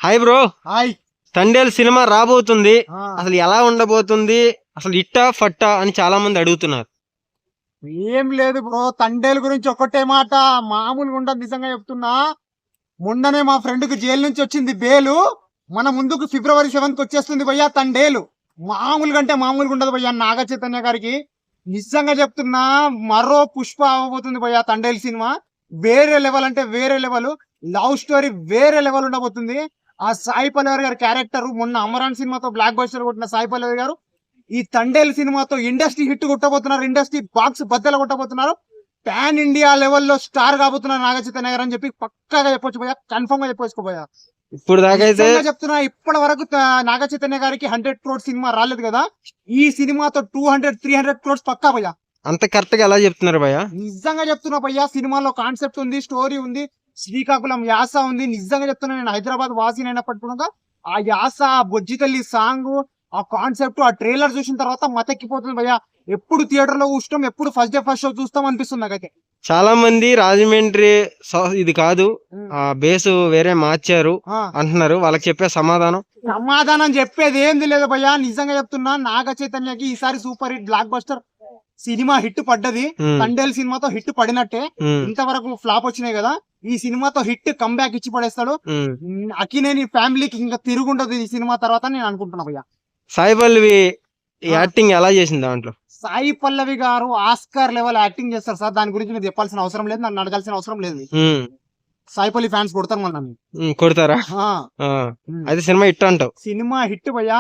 Hi bro. Hi. Thandel cinema రాబోతుంది, అసలు ఎలా ఉండబోతుంది, అసలు ఇట్టా ఫట్టా అని చాలా మంది అడుగుతున్నారు. ఏం లేదు బ్రో, తండేల్ గురించి ఒక్కటే మాట, మామూలుగా ఉండదు. నిజంగా చెప్తున్నా, మొన్ననే మా ఫ్రెండ్ కి జైలు నుంచి వచ్చింది బేలు. మన ముందుకు February 7th వచ్చేస్తుంది భయ్యా తండేలు. మామూలుగా అంటే మామూలుగా ఉండదు భయ్యా. నాగ చైతన్య గారికి నిజంగా చెప్తున్నా, మరో పుష్ప అవ్వబోతుంది భయ్యా తండేల్ సినిమా. వేరే లెవెల్ అంటే వేరే లెవెల్, లవ్ స్టోరీ వేరే లెవెల్ ఉండబోతుంది. ఆ సాయి పల్లవి గారి క్యారెక్టర్, మొన్న అమరాన్ సినిమాతో బ్లాక్ బస్టర్ కొట్టిన సాయి పల్లవి గారు ఈ తండేల్ సినిమాతో ఇండస్ట్రీ హిట్ కొట్టబోతున్నారు. ఇండస్ట్రీ బాక్స్ బద్దలు కొట్టబోతున్నారు. పాన్ ఇండియా లెవెల్లో స్టార్ కాబోతున్నారు నాగ చైతన్య గారు అని చెప్పి పక్కాగా చెప్పొచ్చు భయ్యా, కన్ఫర్మ్ గా చెప్పొచ్చుకోబోయా. ఇప్పుడు దాకైతే చెప్తున్నా, ఇప్పటి వరకు నాగ చైతన్య గారికి 100 crores సినిమా రాలేదు కదా, ఈ సినిమాతో 200-300 crores పక్కా భయ్యా. అంత కరెక్ట్ గా ఎలా చెప్తున్నారు భయ్యా? నిజంగా చెప్తున్నా భయ్యా, సినిమాలో కాన్సెప్ట్ ఉంది, స్టోరీ ఉంది, శ్రీకాకుళం యాస ఉంది. నిజంగా చెప్తున్నా, నేను హైదరాబాద్ వాసిని అయినప్పటికీ ఆ యాస, ఆ బొజ్జి తల్లి సాంగ్, ఆ కాన్సెప్ట్, ఆ ట్రైలర్ చూసిన తర్వాత మతెక్కిపోతుంది భయ్యా. ఎప్పుడు థియేటర్ లో చూస్తాం, ఎప్పుడు ఫస్ట్ డే ఫస్ట్ షో చూస్తాం అనిపిస్తుంది నాకైతే. చాలా మంది రాజమండ్రి ఇది కాదు, ఆ బేస్ వేరే మార్చారు అంటున్నారు. వాళ్ళకి చెప్పే సమాధానం చెప్పేది ఏంది లేదు భయ్యా. నిజంగా చెప్తున్నా, నాగ చైతన్యకి ఈసారి super hit block buster cinema hit పడ్డది. తండేల్ సినిమాతో హిట్ పడినట్టే. ఇంతవరకు ఫ్లాప్ వచ్చినాయి కదా, ఈ సినిమాతో హిట్ కంబ్యాక్ ఇచ్చి పడేస్తాడు. అక్కినేని ఫ్యామిలీకి ఇంకా తిరుగుండదు ఈ సినిమా తర్వాత నేను అనుకుంటున్నా భయ్యా. సాయి పల్లవి యాక్టింగ్ ఎలా చేసింది దాంట్లో? సాయి పల్లవి గారు ఆస్కార్ లెవెల్ యాక్టింగ్ చేస్తారు సార్. దాని గురించి మీరు చెప్పాల్సిన అవసరం లేదు, నన్ను అడగాల్సిన అవసరం లేదు. సాయి పల్లవి ఫ్యాన్స్ కొడతారు మళ్ళీ. కొడతారా? అయితే సినిమా హిట్ అంటావు? సినిమా హిట్ భయ్యా,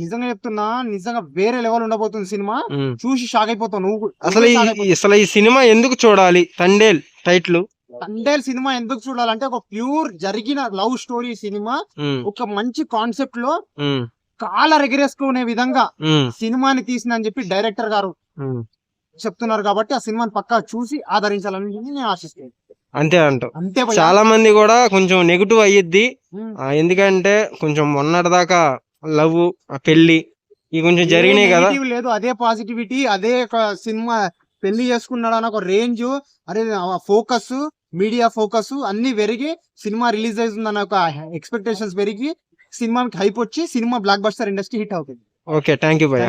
నిజంగా చెప్తున్నా. నిజంగా వేరే లెవెల్ ఉండబోతుంది సినిమా. చూసి షాక్ అయిపోతావు నువ్వు. అసలు ఈ సినిమా ఎందుకు చూడాలి? తండేల్ టైటిల్ తండేల్ సినిమా ఎందుకు చూడాలంటే, ఒక ప్యూర్ జరిగిన లవ్ స్టోరీ సినిమా, ఒక మంచి కాన్సెప్ట్ లో కాలర్ ఎగిరేసుకునే విధంగా సినిమాని తీసిందని చెప్పి డైరెక్టర్ గారు చెప్తున్నారు. కాబట్టి ఆ సినిమాని పక్కా చూసి ఆదరించాలని నేను ఆశిస్తాను. అంతే అంటావు? అంతే. చాలా మంది కూడా కొంచెం నెగిటివ్ అయ్యిద్ది, ఎందుకంటే కొంచెం మొన్నటిదాకా లవ్, పెళ్లి ఇవి కొంచెం జరిగినాయి కదా. లేదు, అదే పాజిటివిటీ, అదే సినిమా పెళ్లి చేసుకున్నాడు అని ఒక రేంజ్, అరే ఫోకస్, మీడియా ఫోకస్ అన్ని పెరిగి సినిమా రిలీజ్ అవుతుందన్న ఒక ఎక్స్పెక్టేషన్స్ పెరిగి సినిమాకి హైప్ వచ్చి cinema block buster industry hit అవుతుంది. ఓకే, థ్యాంక్ యూ భయ్యా.